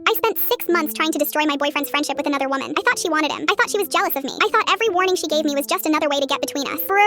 I spent 6 months trying to destroy my boyfriend's friendship with another woman. I thought she wanted him. I thought she was jealous of me. I thought every warning she gave me was just another way to get between us. Bro,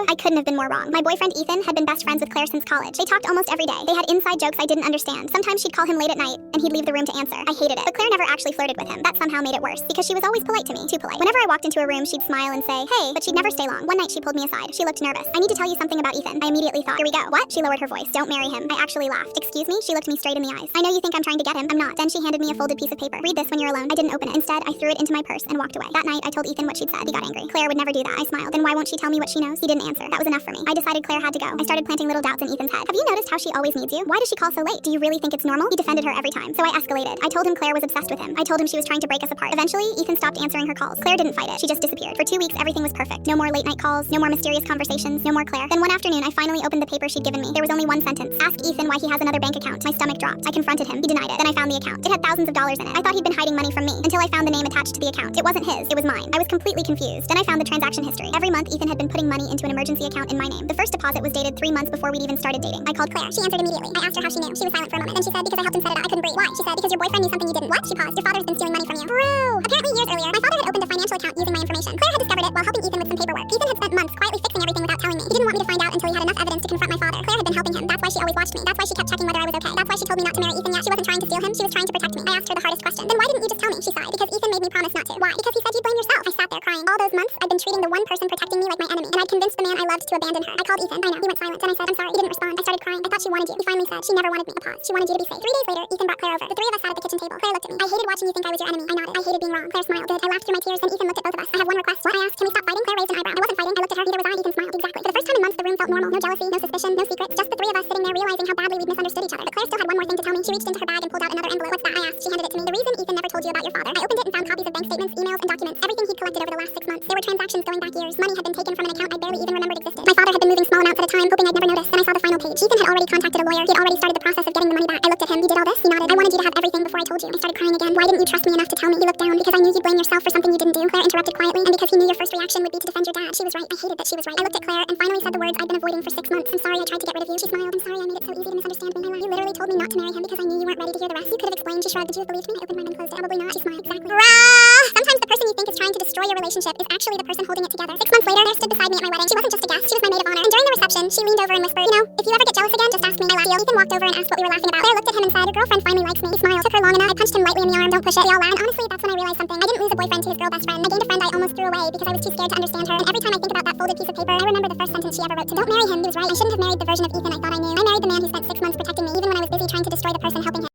I couldn't have been more wrong. My boyfriend Ethan had been best friends with Claire since college. They talked almost every day. They had inside jokes I didn't understand. Sometimes she'd call him late at night, and he'd leave the room to answer. I hated it. But Claire never actually flirted with him. That somehow made it worse, because she was always polite to me. Too polite. Whenever I walked into a room, she'd smile and say, hey, but she'd never stay long. One night she pulled me aside. She looked nervous. I need to tell you something about Ethan. I immediately thought, here we go. What? She lowered her voice. Don't marry him. I actually laughed. Excuse me? She looked me straight in the eyes. I know you think I'm trying to get him. I'm not. Then she handed me a folded piece of paper. Read this when you're alone. I didn't open it. Instead, I threw it into my purse and walked away. That night, I told Ethan what she'd said. He got angry. Claire would never do that. I smiled. Then why won't she tell me what she knows? He didn't answer. That was enough for me. I decided Claire had to go. I started planting little doubts in Ethan's head. Have you noticed how she always needs you? Why does she call so late? Do you really think it's normal? He defended her every time. So I escalated. I told him Claire was obsessed with him. I told him she was trying to break us apart. Eventually, Ethan stopped answering her calls. Claire didn't fight it. She just disappeared. For 2 weeks, everything was perfect. No more late night calls. No more mysterious conversations. No more Claire. Then one afternoon, I finally opened the paper she'd given me. There was only one sentence. Ask Ethan why he has another bank account. My stomach dropped. I confronted him. He denied it. Then I found the account. It had thousands of dollars in it. I thought he'd been hiding money from me until I found the name attached to the account. It wasn't his. It was mine. I was completely confused. Then I found the transaction history. Every month, Ethan had been putting money into an emergency account in my name. The first deposit was dated 3 months before we'd even started dating. I called Claire. She answered immediately. I asked her how she knew. She was silent for a moment. Then she said, because I helped him set it up. I couldn't breathe. Why? She said, because your boyfriend knew something you didn't. What? She paused. Your father's been stealing money from you. Bro. Apparently years earlier, my father had opened a financial account using my information. Claire had discovered it while helping Ethan with some paperwork. Ethan had spent months quietly fixing everything without telling me. He didn't want me to find out until he had enough evidence to confront my father. Claire had been helping him. That's why she always watched me. That's why she kept checking whether I was okay. That's why she told me not to marry Ethan yet. She wasn't trying to steal him. She was trying to protect me. I asked her the hardest question. Then why didn't you just tell me? She sighed. Because Ethan made me promise not to. Why? Because he said you'd blame yourself. I sat there crying. All those months, I'd been treating the one person protecting me like my enemy. And I'd convinced the man I loved to abandon her. I called Ethan. I know. He went silent. Then I said, I'm sorry. He didn't respond. I started crying. I thought she wanted you. He finally said, she never wanted me. A pause. She wanted you to be safe. 3 days later, Ethan brought Claire over. The three of us sat at the kitchen table. Claire looked at me. I hated watching you think I was your enemy. I nodded. I hated being wrong. Claire smiled. Good. I laughed through my tears. Then Ethan looked at both of us. I have one request. What? I asked. Can we stop fighting? Claire raised an eyebrow. I wasn't fighting. I looked at her. Neither was I. Ethan smiled. Exactly. For the first time in months, the room felt normal. No jealousy, no suspicion, no secret. Just the three of us sitting there realizing how badly we'd misunderstood each other. But Claire still had one more thing to tell me. She reached into her bag and pulled out another envelope. What's that? I asked. She handed it to me. The reason Ethan never told you about your father. I opened it and found copies of bank statements, emails, and documents. Everything he'd collected over the last 6 months. There were transactions going back years. Money had been taken from an account I barely even remembered existed. My father had been moving small amounts at a time, hoping I'd never notice. Then I saw the final page. Ethan had already contacted a lawyer. He had already started the process of getting the money back. I looked at him. You did all this? He nodded. I wanted you to have everything before I told you. I started crying again. Why didn't you trust me enough to tell me? He looked down. Because I knew you'd blame yourself for something you didn't do. Claire interrupted quietly. And because he knew your first reaction would be to defend your dad. She was right. I hated that she was right. I looked at Claire and finally said the words I'd been avoiding for 6 months. I'm sorry I tried to get rid of you. She smiled. I'm sorry I made it so easy to misunderstand me. I lied. You literally told me not to marry him because I knew you weren't ready to hear the rest. You could have explained. She shrugged. Did you have believed me? I opened mine and closed it. Probably not. She smiled. Exactly. Rah! Sometimes the person you think is trying to destroy your relationship is actually the person holding it together. 6 months later, Claire stood beside me at my wedding. She wasn't just a guest. She was my maid of honor. And during the reception, she leaned over and whispered, you know, if you ever get jealous again, just ask me. I laughed. Ethan walked over and asked what we were laughing about. Claire looked at him and said, your girlfriend finally likes me. He smiled. Took her long enough. I punched him lightly in the arm. Don't push it. We all laughed. And honestly, that's when I realized something. I didn't lose a boyfriend to his girl best friend. I gained a friend I almost threw away because I was too scared to understand her. And every time I think about that folded piece of paper, I remember the first sentence she ever wrote to me. Don't marry him. He was right. I shouldn't have married the version of Ethan I thought I knew. I married the man who spent 6 months protecting me, even when I was busy trying to destroy the person helping him.